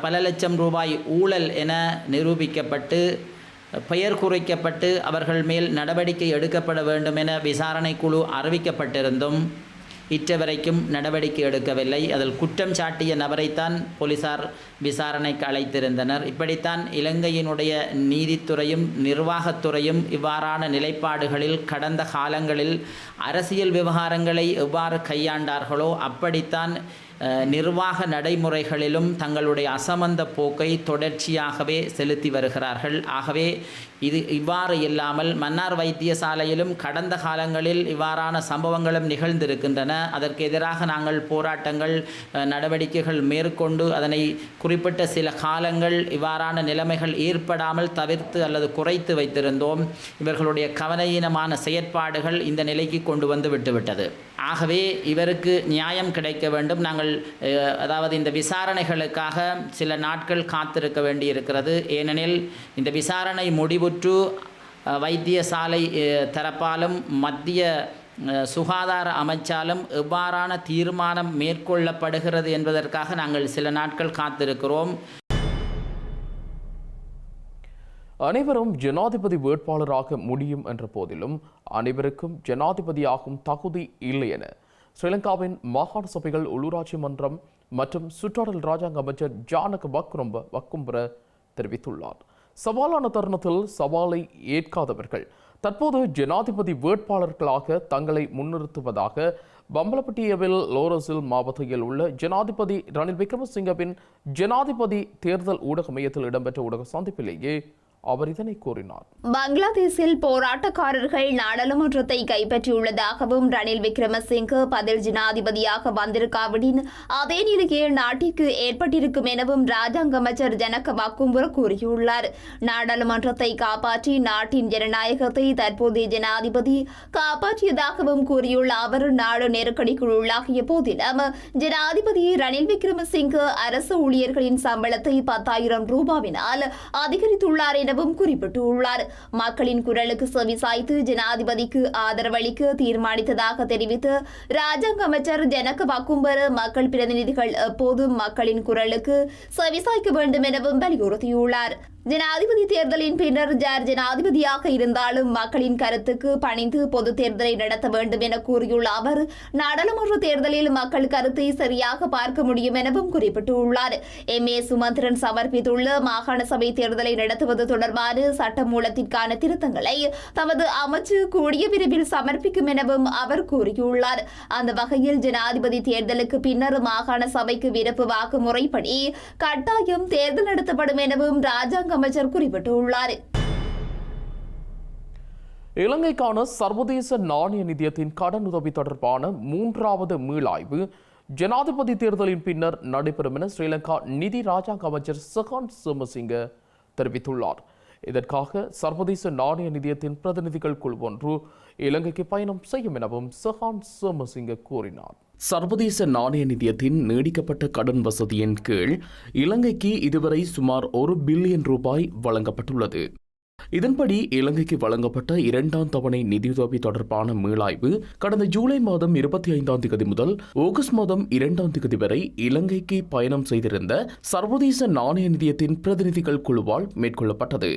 பல லட்சம் ரூபாய் ஊழல் என நிரூபிக்கப்பட்டு பெயர் குறைக்கப்பட்டு அவர்கள் மேல் நடவடிக்கை எடுக்கப்பட வேண்டும் என விசாரணை குழு அறிவிக்கப்பட்டிருந்தும் இற்றவரைக்கும் நடவடிக்கை எடுக்கவில்லை. அதில் குற்றம் சாட்டிய நபரைத்தான் போலீசார் விசாரணைக்கு அழைத்திருந்தனர். இப்படித்தான் இலங்கையினுடைய நீதித்துறையும் நிர்வாகத்துறையும் இவ்வாறான நிலைப்பாடுகளில் கடந்த காலங்களில் அரசியல் விவகாரங்களை எவ்வாறு கையாண்டார்களோ அப்படித்தான் நிர்வாக நடைமுறைகளிலும் தங்களுடைய அசமந்த போக்கை தொடர்ச்சியாகவே செலுத்தி வருகிறார்கள். ஆகவே இது இவ்வாறு இல்லாமல் மன்னார் வைத்தியசாலையிலும் கடந்த காலங்களில் இவ்வாறான சம்பவங்களும் நிகழ்ந்திருக்கின்றன. அதற்கு எதிராக நாங்கள் போராட்டங்கள் நடவடிக்கைகள் மேற்கொண்டு அதனை குறிப்பிட்ட சில காலங்கள் இவ்வாறான நிலைமைகள் ஏற்படாமல் தவிர்த்து அல்லது குறைத்து வைத்திருந்தோம். இவர்களுடைய கவனயீனமான செயற்பாடுகள் இந்த நிலைக்கு கொண்டு வந்து விட்டுவிட்டது. ஆகவே இவருக்கு நியாயம் கிடைக்க வேண்டும். நாங்கள் அதாவது இந்த விசாரணைகளுக்காக சில நாட்கள் காத்திருக்க வேண்டியிருக்கிறது. ஏனெனில் இந்த விசாரணை முடிவுற்று வைத்தியசாலை தரப்பாலும் மத்திய சுகாதார அமைச்சாலும் எவ்வாறான தீர்மானம் மேற்கொள்ளப்படுகிறது என்பதற்காக நாங்கள் சில நாட்கள் காத்திருக்கிறோம். அனைவரும் ஜனாதிபதி வேட்பாளராக முடியும் என்ற போதிலும் அனைவருக்கும் ஜனாதிபதியாகும் தகுதி இல்லை என ஸ்ரீலங்காவின் மாகாண சபைகள் உள்ளூராட்சி மன்றம் மற்றும் சுற்றாடல் ராஜாங்க அமைச்சர் ஜானக வக்கும்பர தெரிவித்துள்ளார். சவாலான தருணத்தில் சவாலை ஏற்காதவர்கள் தற்போது ஜனாதிபதி வேட்பாளர்களாக தங்களை முன்னிறுத்துவதாக பம்பலப்பட்டியவில் லோரஸில் மாவட்டத்தில் உள்ள ஜனாதிபதி ரணில் விக்ரமசிங்கவின் ஜனாதிபதி தேர்தல் ஊடக மையத்தில் இடம்பெற்ற ஊடக சந்திப்பிலேயே அவர் இதனை கூறினார். பங்களாதேஷில் போராட்டக்காரர்கள் நாடாளுமன்றத்தை கைப்பற்றியுள்ளதாகவும் ரணில் விக்ரமசிங்கே பதில் ஜனாதிபதியாக வந்திருக்காவிடின் அதே நிலையே நாட்டிற்கு ஏற்பட்டிருக்கும் எனவும் ராஜாங்க அமைச்சர் ஜனக வக்கும்புர கூறியுள்ளார். நாடாளுமன்றத்தை காப்பாற்றி நாட்டின் ஜனநாயகத்தை தற்போதைய ஜனாதிபதி காப்பாற்றியதாகவும் கூறியுள்ள அவர் நாடு நெருக்கடிக்குள் உள்ளாகிய போதிலும் ஜனாதிபதி ரணில் விக்ரமசிங்கே அரசு ஊழியர்களின் சம்பளத்தை 10,000 ரூபாவினால் அதிகரித்துள்ளார் எனவும் குறிப்பிட்டுள்ளார். மக்களின் குரலுக்கு செவிசாய்த்து ஜனாதிபதிக்கு ஆதரவளிக்க தீர்மானித்ததாக தெரிவித்து ராஜாங்க அமைச்சர் ஜனக வக்கும்பர மக்கள் பிரதிநிதிகள் எப்போதும் மக்களின் குரலுக்கு செவிசாய்க்க வேண்டும் எனவும் வலியுறுத்தியுள்ளார். ஜனாதிபதி தேர்தலின் பின்னர் யார் ஜனாதிபதியாக இருந்தாலும் மக்களின் கருத்துக்கு பணிந்து பொது தேர்தலை நடத்த வேண்டும் என கூறியுள்ள அவர் நாடாளுமன்ற தேர்தலில் மக்கள் கருத்தை சரியாக பார்க்க முடியும் எனவும் குறிப்பிட்டுள்ளார். MA சுமந்திரன் சமர்ப்பித்துள்ள மாகாண சபை தேர்தலை நடத்துவது தொடர்பான சட்டமூலத்திற்கான திருத்தங்களை தமது அமைச்சு கூடிய விரைவில் சமர்ப்பிக்கும் எனவும் அவர் கூறியுள்ளார். அந்த வகையில் ஜனாதிபதி தேர்தலுக்கு பின்னர் மாகாண சபைக்கு விருப்பு வாக்கு முறைப்படி கட்டாயம் தேர்தல் நடத்தப்படும் எனவும் ராஜாங்க அமைச்சர் குறிப்பிட்டுள்ளார். இலங்கைக்கான சர்வதேச நாணய நிதியத்தின் கடன் உதவி தொடர்பான 3வது மீளாய்வு ஜனாதிபதி தேர்தலின் பின்னர் நடைபெறும் என ஸ்ரீலங்கா நிதி ராஜாங்க அமைச்சர் சகான் சோமசிங்க தெரிவித்துள்ளார். இதற்காக சர்வதேச நாணய நிதியத்தின் பிரதிநிதிகள் குழு ஒன்று இலங்கைக்கு பயணம் செய்யும் எனவும் சகான் சோமசிங்க கூறினார். சர்வதேச நாணய நிதியத்தின் நீடிக்கப்பட்ட கடன் வசதியின் கீழ் இலங்கைக்கு இதுவரை சுமார் 1 பில்லியன் ரூபாய் வழங்கப்பட்டுள்ளது. இதன்படி இலங்கைக்கு வழங்கப்பட்ட 2ஆம் தவணை நிதியுதவி தொடர்பான மீளாய்வு கடந்த ஜூலை மாதம் 25ஆம் தேதி முதல் ஆகஸ்ட் மாதம் 2ஆம் தேதி வரை இலங்கைக்கு பயணம் செய்திருந்த சர்வதேச நாணய நிதியத்தின் பிரதிநிதிகள் குழுவால் மேற்கொள்ளப்பட்டது.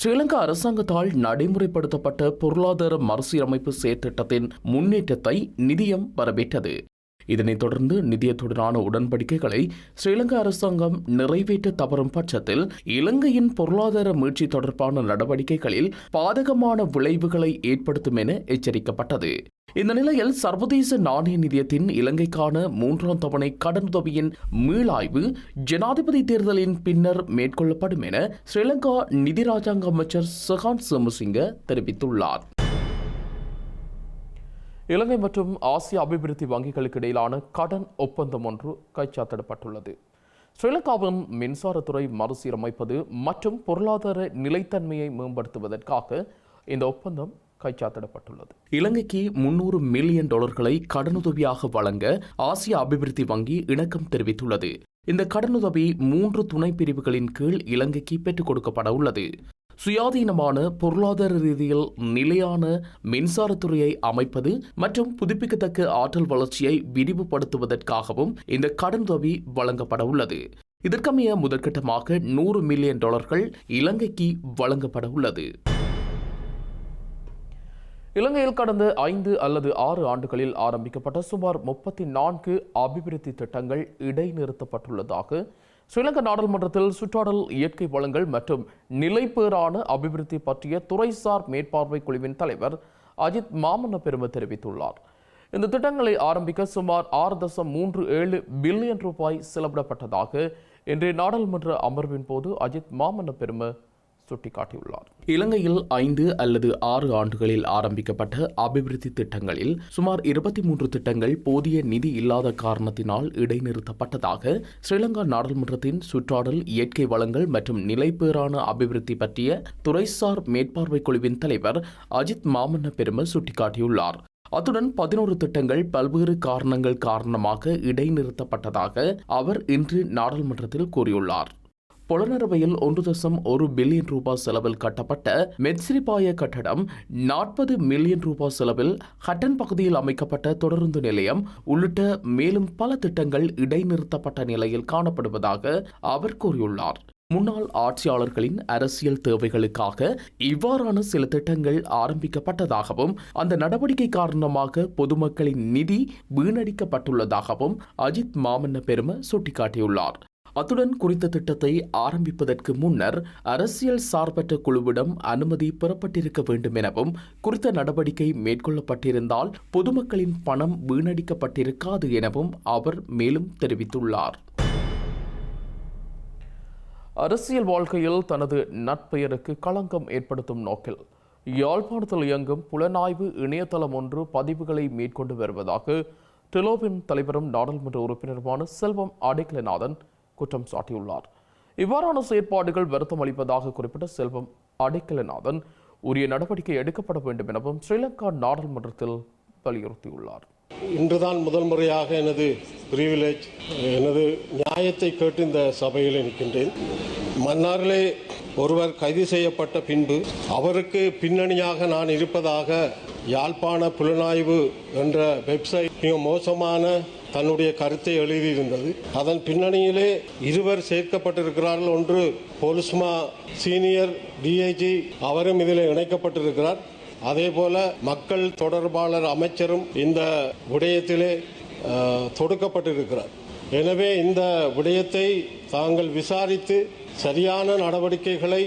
ஸ்ரீலங்கா அரசாங்கத்தால் நடைமுறைப்படுத்தப்பட்ட பொருளாதார மறுசீரமைப்பு செயற்திட்டத்தின் முன்னேற்றத்தை நிதியம் வரவேற்றது. இதனைத் தொடர்ந்து நிதியத்துடனான உடன்படிக்கைகளை ஸ்ரீலங்கா அரசாங்கம் நிறைவேற்ற தவறும் பட்சத்தில் இலங்கையின் பொருளாதார மீட்சி தொடர்பான நடவடிக்கைகளில் பாதகமான விளைவுகளை ஏற்படுத்தும் என எச்சரிக்கப்பட்டது. இந்த நிலையில் சர்வதேச நாணய நிதியத்தின் இலங்கைக்கான 3ஆம் தவணை கடனுதவியின் மீளாய்வு ஜனாதிபதி தேர்தலின் பின்னர் மேற்கொள்ளப்படும் என ஸ்ரீலங்கா நிதி ராஜாங்க அமைச்சர் சகான் சோமசிங்க தெரிவித்துள்ளார். இலங்கை மற்றும் ஆசிய அபிவிருத்தி வங்கிகளுக்கு இடையிலான கடன் ஒப்பந்தம் ஒன்று கைச்சாத்திடப்பட்டுள்ளது. ஸ்ரீலங்காவின் மின்சாரத்துறை மறுசீரமைப்பது மற்றும் பொருளாதார நிலைத்தன்மையை மேம்படுத்துவதற்காக இந்த ஒப்பந்தம் கைச்சாத்திடப்பட்டுள்ளது. இலங்கைக்கு $300 மில்லியன் கடனுதவியாக வழங்க ஆசிய அபிவிருத்தி வங்கி இணக்கம் தெரிவித்துள்ளது. இந்த கடனுதவி 3 துணை பிரிவுகளின் கீழ் இலங்கைக்கு பெற்றுக் கொடுக்கப்பட உள்ளது. சுயாதீனமான பொருளாதார ரீதியில் நிலையான மின்சாரத்துறையை அமைப்பது மற்றும் புதுப்பிக்கத்தக்க ஆற்றல் வளர்ச்சியை விரிவுபடுத்துவதற்காகவும் இந்த கடனுதவி வழங்கப்பட உள்ளது. இதற்கமைய முதற்கட்டமாக $100 மில்லியன் இலங்கைக்கு வழங்கப்பட உள்ளது. இலங்கையில் கடந்த 5 அல்லது 6 ஆண்டுகளில் ஆரம்பிக்கப்பட்ட சுமார் 34 அபிவிருத்தி திட்டங்கள் இடைநிறுத்தப்பட்டுள்ளதாக ஸ்ரீலங்கா நாடாளுமன்றத்தில் சுற்றாடல் இயற்கை வளங்கள் மற்றும் நிலைபேறான அபிவிருத்தி பற்றிய துறைசார் மேற்பார்வை குழுவின் தலைவர் அஜித் மாமன்ன பெரும தெரிவித்துள்ளார். இந்த திட்டங்களை ஆரம்பிக்க சுமார் 6.37 பில்லியன் ரூபாய் செலவிடப்பட்டதாக இன்றைய நாடாளுமன்ற அமர்வின் போது அஜித் மாமன்ன பெரும சுட்டிக்காட்டியுள்ளார். இலங்கையில் 5 அல்லது 6 ஆண்டுகளில் ஆரம்பிக்கப்பட்ட அபிவிருத்தி திட்டங்களில் சுமார் 23 திட்டங்கள் போதிய நிதி இல்லாத காரணத்தினால் இடைநிறுத்தப்பட்டதாக ஸ்ரீலங்கா நாடாளுமன்றத்தின் சுற்றாடல் இயற்கை வளங்கள் மற்றும் நிலைபேறான அபிவிருத்தி பற்றிய துறைசார் மேற்பார்வை குழுவின் தலைவர் அஜித் மாமன்ன பெரும சுட்டிக்காட்டியுள்ளார். அத்துடன் 11 திட்டங்கள் பல்வேறு காரணங்கள் காரணமாக இடைநிறுத்தப்பட்டதாக அவர் இன்று நாடாளுமன்றத்தில் கூறியுள்ளார். பொலனறுவையில் 1.1 பில்லியன் ரூபாய் செலவில் கட்டப்பட்ட மெட்சிரிபாய கட்டடம், 40 மில்லியன் ரூபாய் செலவில் ஹட்டன் பகுதியில் அமைக்கப்பட்ட தொடருந்து நிலையம் உள்ளிட்ட மேலும் பல திட்டங்கள் இடைநிறுத்தப்பட்ட நிலையில் காணப்படுவதாக அவர் கூறியுள்ளார். முன்னாள் ஆட்சியாளர்களின் அரசியல் தேவைகளுக்காக இவ்வாறான சில திட்டங்கள் ஆரம்பிக்கப்பட்டதாகவும் அந்த நடவடிக்கை காரணமாக பொதுமக்களின் நிதி வீணடிக்கப்பட்டுள்ளதாகவும் அஜித் மாமன்ன பெரும சுட்டிக்காட்டியுள்ளார். அத்துடன் குறித்த திட்டத்தை ஆரம்பிப்பதற்கு முன்னர் அரசியல் சார்பற்ற குழுவிடம் அனுமதி பெறப்பட்டிருக்க வேண்டும் எனவும் குறித்த நடவடிக்கை மேற்கொள்ளப்பட்டிருந்தால் பொதுமக்களின் பணம் வீணடிக்கப்பட்டிருக்காது எனவும் அவர் மேலும் தெரிவித்துள்ளார். அரசியல் வாழ்க்கையில் தனது நற்பெயருக்கு களங்கம் ஏற்படுத்தும் நோக்கில் யாழ்ப்பாணத்தில் இயங்கும் புலனாய்வு இணையதளம் ஒன்று பதிவுகளை மேற்கொண்டு வருவதாக டெலோவின் தலைவரும் நாடாளுமன்ற உறுப்பினருமான செல்வம் அடைக்கலநாதன் குற்றம் சாட்டியுள்ளார். இவ்வாறான செயற்பாடுகள் வருத்தம் அளிப்பதாக குறிப்பிட்ட செல்வம் அடைக்கலநாதன் உரிய நடவடிக்கை எடுக்கப்பட வேண்டும் எனவும் ஸ்ரீலங்கா நாடாளுமன்றத்தில் வலியுறுத்தியுள்ளார். இன்றுதான் முதல் முறையாக எனது பிரிவிலேஜ் எனது நியாயத்தை கேட்டு இந்த சபையில் நிற்கின்றேன். மன்னாரிலே ஒருவர் கைது செய்யப்பட்ட பின்பு அவருக்கு பின்னணியாக நான் இருப்பதாக யாழ்ப்பாண புலனாய்வு என்ற வெப்சைட் மிக மோசமான தன்னுடைய கருத்தை எழுதியிருந்தது. அதன் பின்னணியிலே இருவர் சேர்க்கப்பட்டிருக்கிறார்கள். ஒன்று போலிஸ்மா சீனியர் டிஐஜி, அவரும் இதில் இணைக்கப்பட்டிருக்கிறார். அதேபோல மக்கள் தொடர்பாளர் அமைச்சரும் இந்த விடயத்திலே தொடுக்கப்பட்டிருக்கிறார். எனவே இந்த விடயத்தை தாங்கள் விசாரித்து சரியான நடவடிக்கைகளை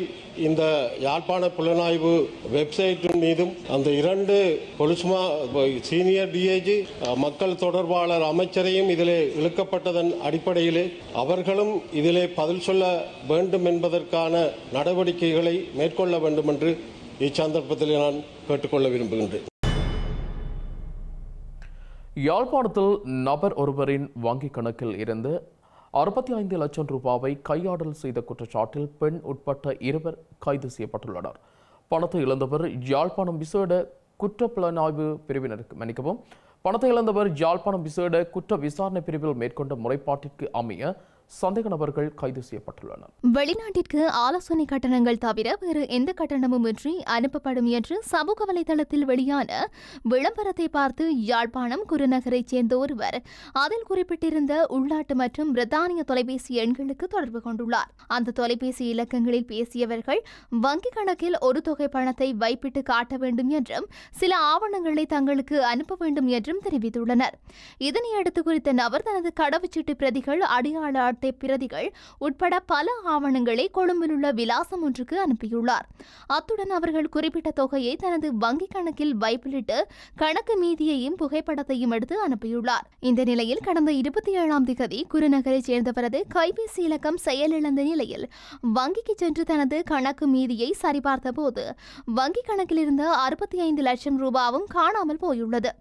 இந்த யாழ்ப்பாண புலனாய்வு வெப்சைட்டின் மீதும் அந்த 2 பொலிஸ்மா சீனியர் டிஐஜி மக்கள் தொடர்பாளர் அமைச்சரையும் இதிலே இழுக்கப்பட்டதன் அடிப்படையிலே அவர்களும் இதிலே பதில் சொல்ல வேண்டும் என்பதற்கான நடவடிக்கைகளை மேற்கொள்ள வேண்டும் என்று இச்சந்தர்ப்பத்தில் நான் கேட்டுக்கொள்ள விரும்புகின்றேன். யாழ்ப்பாணத்தில் நபர் ஒருவரின் வங்கிக் கணக்கில் இருந்து 65 லட்சம் ரூபாவை கையாடல் செய்த குற்றச்சாட்டில் பெண் உட்பட்ட 2 கைது செய்யப்பட்டுள்ளனர். பணத்தை இழந்தவர் யாழ்ப்பாணம் விசேட குற்றப்புலனாய்வு பிரிவினருக்கு பணத்தை இழந்தவர் யாழ்ப்பாணம் விசேட குற்ற விசாரணை பிரிவில் மேற்கொண்ட முறைப்பாட்டிற்கு அமைய சந்தேக நபர்கள் கைது செய்யப்பட்டுள்ளனர். வெளிநாட்டிற்கு ஆலோசனை கட்டணங்கள் தவிர வேறு எந்த கட்டணமும் இன்றி அனுப்பப்படும் என்று சமூக வலைதளத்தில் வெளியான விளம்பரத்தை பார்த்து யாழ்ப்பாணம் குருநகரைச் சேர்ந்த ஒருவர் அதில் குறிப்பிட்டிருந்த உள்நாட்டு மற்றும் பிரித்தானிய தொலைபேசி எண்களுக்கு தொடர்பு கொண்டுள்ளார். அந்த தொலைபேசி இலக்கங்களில் பேசியவர்கள் வங்கிக் கணக்கில் ஒரு தொகை பணத்தை வைப்பிட்டு காட்ட வேண்டும் என்றும் சில ஆவணங்களை தங்களுக்கு அனுப்ப வேண்டும் என்றும் தெரிவித்துள்ளனர். இதனையடுத்து குறித்த நபர் தனது கடவுச்சீட்டு பிரதிகள், அடையாள அட்டை பிரதிகள் உட்பட பல ஆவணங்களை கொழும்பில் உள்ள விலாசம் ஒன்றுக்கு அனுப்பியுள்ளார். அத்துடன் அவர்கள் குறிப்பிட்ட தொகையை தனது வங்கிக் கணக்கில் வைப்பிலிட்டு கணக்கு மீதியையும் புகைப்படத்தையும் எடுத்து அனுப்பியுள்ளார். இந்த நிலையில் கடந்த 27ஆம் தேதி குருநகரைச் சேர்ந்தவரது கைபேசி இலக்கம் செயலிழந்த நிலையில் வங்கிக்கு சென்று தனது கணக்கு மீதியை சரிபார்த்த போது வங்கிக் கணக்கில் இருந்த 65 லட்சம் ரூபாவும் காணாமல் போயுள்ளது.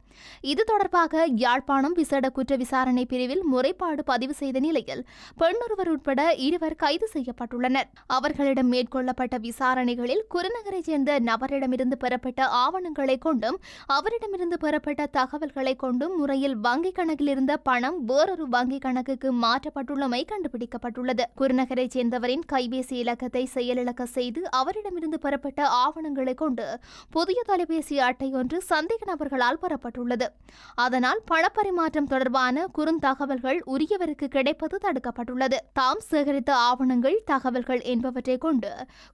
இது தொடர்பாக யாழ்ப்பாணம் விசேட குற்ற விசாரணை பிரிவில் முறைப்பாடு பதிவு செய்த நிலையில் பெண்ணொருவர் உட்பட 2 கைது செய்யப்பட்டுள்ளனர். அவர்களிடம் மேற்கொள்ளப்பட்ட விசாரணைகளில் குருநகரைச் சேர்ந்த நபரிடமிருந்து பெறப்பட்ட ஆவணங்களை கொண்டும் அவரிடமிருந்து பெறப்பட்ட தகவல்களை கொண்டும் முறையில் வங்கிக் கணக்கில் இருந்த பணம் வேறொரு வங்கிக் கணக்குக்கு மாற்றப்பட்டுள்ளமை கண்டுபிடிக்கப்பட்டுள்ளது. குருநகரைச் சேர்ந்தவரின் கைபேசி இலக்கத்தை செயலிழக்க செய்து அவரிடமிருந்து பெறப்பட்ட ஆவணங்களை கொண்டு புதிய தொலைபேசி அட்டை ஒன்று சந்தேக நபர்களால் பெறப்பட்டுள்ளது. அதனால் பணப்பரிமாற்றம் தொடர்பான குறுந்தகவல்கள் உரியவருக்கு கிடைப்பது தடுக்கப்பட்டது. தெரிவிக்கப்பட்டுள்ளது. தாம் சேகரித்த ஆவணங்கள், தகவல்கள் என்பவற்றை கொண்டு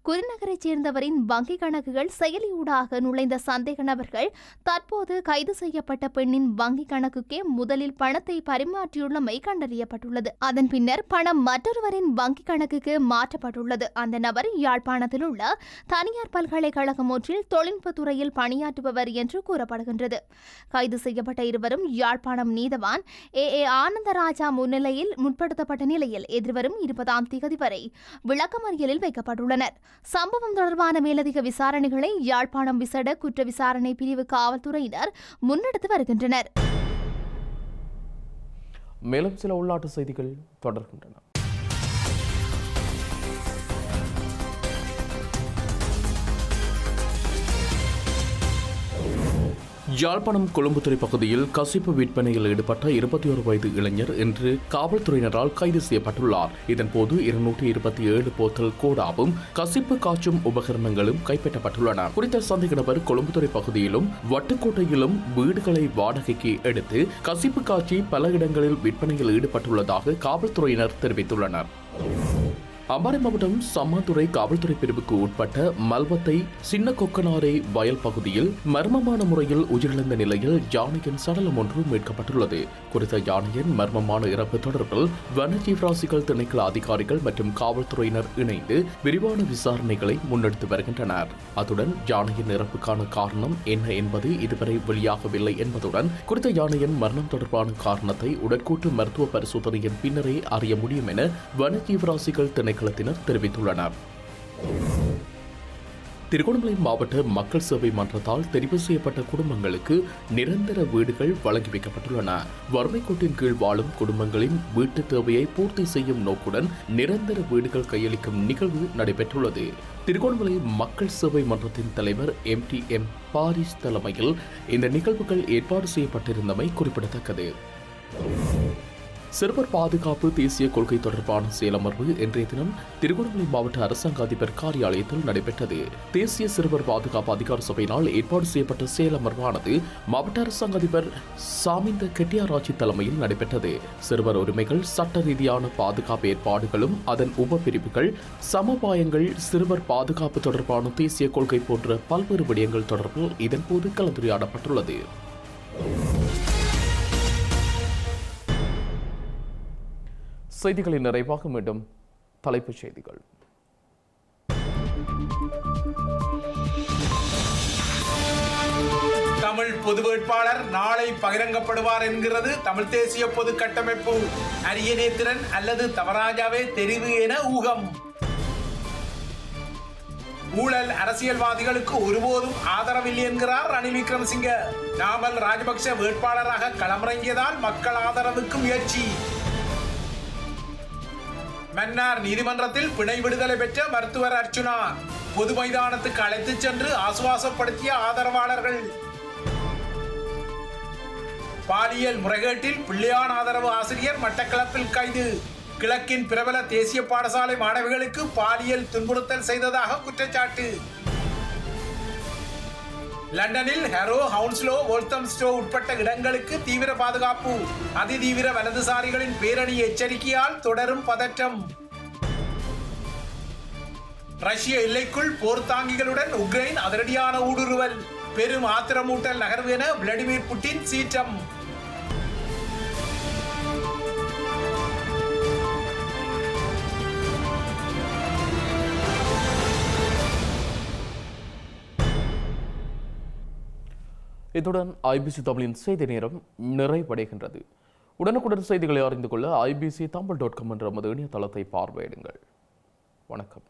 குருநகரைச் சேர்ந்தவரின் வங்கிக் கணக்குகள் செயலியூடாக நுழைந்த சந்தேக நபர்கள் தற்போது கைது செய்யப்பட்ட பெண்ணின் வங்கிக் கணக்குக்கே முதலில் பணத்தை பரிமாற்றியுள்ளமை கண்டறியப்பட்டுள்ளது. அதன் பின்னர் பணம் மற்றொருவரின் வங்கிக் கணக்குக்கு மாற்றப்பட்டுள்ளது. அந்த நபர் யாழ்ப்பாணத்தில் உள்ள தனியார் பல்கலைக்கழகம் ஒன்றில் தொழில்நுட்பத் துறையில் பணியாற்றுபவர் என்று கூறப்படுகின்றது. கைது செய்யப்பட்ட இருவரும் யாழ்ப்பாணம் நீதவான் ஏ ஆனந்தராஜா முன்னிலையில் முற்படுத்தப்பட்ட நிலையில் எதிர்வரும் 20ஆம் தேதி வரை விளக்கமறியலில் வைக்கப்பட்டுள்ளனர். சம்பவம் தொடர்பான மேலதிக விசாரணைகளை யாழ்ப்பாணம் விசேட குற்ற விசாரணை பிரிவு காவல்துறையினர் முன்னெடுத்து வருகின்றனர். மேலும் சில உள்நாட்டு செய்திகள் தொடர்கின்றன. யாழ்ப்பாணம் கொழும்புத்துறை பகுதியில் கசிப்பு விற்பனையில் ஈடுபட்ட 21 வயது இளைஞர் இன்று காவல்துறையினரால் கைது செய்யப்பட்டுள்ளார். இதன்போது 227 போத்தல் கோடாவும் கசிப்பு காய்ச்சும் உபகரணங்களும் கைப்பற்றப்பட்டுள்ளன. குறித்த சந்தேக நபர் கொழும்புத்துறை பகுதியிலும் வட்டுக்கோட்டையிலும் வீடுகளை வாடகைக்கு எடுத்து கசிப்பு காய்ச்சி பல இடங்களில் விற்பனையில் ஈடுபட்டுள்ளதாக காவல்துறையினர் தெரிவித்துள்ளனர். அம்பாறை மாவட்டம் சம்மாந்துறை காவல்துறை பிரிவுக்கு உட்பட்ட மல்வத்தை சின்ன கொக்கனாரை வயல் பகுதியில் மர்மமான முறையில் உயிரிழந்த நிலையில் யானையின் சடலம் ஒன்று மீட்கப்பட்டுள்ளது. குறித்த யானையின் மர்மமான இறப்பு தொடர்பில் வனஜீவராசிகள் திணைக்கள அதிகாரிகள் மற்றும் காவல்துறையினர் இணைந்து விரிவான விசாரணைகளை முன்னெடுத்து வருகின்றனர். அத்துடன் யானையின் இறப்புக்கான காரணம் என்ன என்பது இதுவரை வெளியாகவில்லை என்பதுடன் குறித்த யானையின் மரணம் தொடர்பான காரணத்தை உடற்கூட்டு மருத்துவ பரிசோதனையின் பின்னரே அறிய முடியும் என வனஜீவராசிகள் திணைக்களத்தினர் தெரிவித்துள்ளனர். திருகோணமலை மாவட்ட மக்கள் சேவை மன்றத்தால் தெரிவு செய்யப்பட்ட குடும்பங்களுக்கு நிரந்தர வீடுகள் வழங்கி வைக்கப்பட்டுள்ளன. வறுமை கோட்டின் கீழ் வாழும் குடும்பங்களின் வீட்டு தேவையை பூர்த்தி செய்யும் நோக்குடன் நிரந்தர வீடுகள் கையளிக்கும் நிகழ்வு நடைபெற்றுள்ளது. திருகோணமலை மக்கள் சேவை மன்றத்தின் தலைவர் MTM பாரிஸ் தலைமையில் இந்த நிகழ்வுகள் ஏற்பாடு செய்யப்பட்டிருந்தமை குறிப்பிடத்தக்கது. சிறுவர் பாதுகாப்பு தேசிய கொள்கை தொடர்பான செயலமர்வு இன்றைய தினம் திருகோணமலை மாவட்ட அரசாங்க அதிபர் காரியாலயத்தில் நடைபெற்றது. தேசிய சிறுவர் பாதுகாப்பு அதிகார சபையினால் ஏற்பாடு செய்யப்பட்ட செயலமர்வானது மாவட்ட அரசாங்க அதிபர் சாமிந்த கெட்டியாராட்சி தலைமையில் நடைபெற்றது. சிறுவர் உரிமைகள், சட்ட ரீதியான பாதுகாப்பு ஏற்பாடுகளும் அதன் உபபிரிவுகள், சமபாயங்கள், சிறுவர் பாதுகாப்பு தொடர்பான தேசிய கொள்கை போன்ற பல்வேறு விடயங்கள் தொடர்பில் இதன்போது கலந்துரையாடப்பட்டுள்ளது. செய்திகளின் நிறைவாக மீண்டும் தலைப்புச் செய்திகள். தமிழ் பொது வேட்பாளர் நாளை பகிரங்கப்படுவார் என்கிறது தமிழ் தேசிய பொது கட்டமைப்பு. அரியநேத்திரன் அல்லது தவராஜாவே தெரிவு என ஊகம். ஊழல் அரசியல்வாதிகளுக்கு ஒருபோதும் ஆதரவில்லை என்கிறார் ரணில் விக்ரமசிங்க. நாமல் ராஜபக்ச வேட்பாளராக களமிறங்கியதால் மக்கள் ஆதரவுக்கு முயற்சி. மன்னார் நீதிமன்றத்தில் பிணை விடுதலை பெற்ற மருத்துவர் அர்ச்சுனா பொது மைதானத்துக்கு அழைத்துச் சென்று ஆசுவாசப்படுத்திய ஆதரவாளர்கள். பாலியல் முறைகேட்டில் பிள்ளையான் ஆதரவு ஆசிரியர் மட்டக்களப்பில் கைது. கிழக்கின் பிரபல தேசிய பாடசாலை மாணவிகளுக்கு பாலியல் துன்புறுத்தல் செய்ததாக குற்றச்சாட்டு. லண்டனில் ஹரோ, ஹவுன்ஸ்லோ, வோல்தம்ஸ்டோ உட்பட்ட இடங்களுக்கு தீவிர பாதுகாப்பு. அதிதீவிர வலதுசாரிகளின் பேரணி எச்சரிக்கையால் தொடரும் பதற்றம். ரஷ்ய எல்லைக்குள் போர்த்தாங்கிகளுடன் உக்ரைன் அதிரடியான ஊடுருவல். பெரும் ஆத்திரமூட்டல் நகர்வு என விளாடிமிர் புட்டின் சீற்றம். இத்துடன் IBC தமிழின் செய்தி நேரம் நிறைவடைகின்றது. உடனுக்குடன் செய்திகளை அறிந்து கொள்ள ibctamil.com என்ற நமது இணையதளத்தை பார்வையிடுங்கள். வணக்கம்.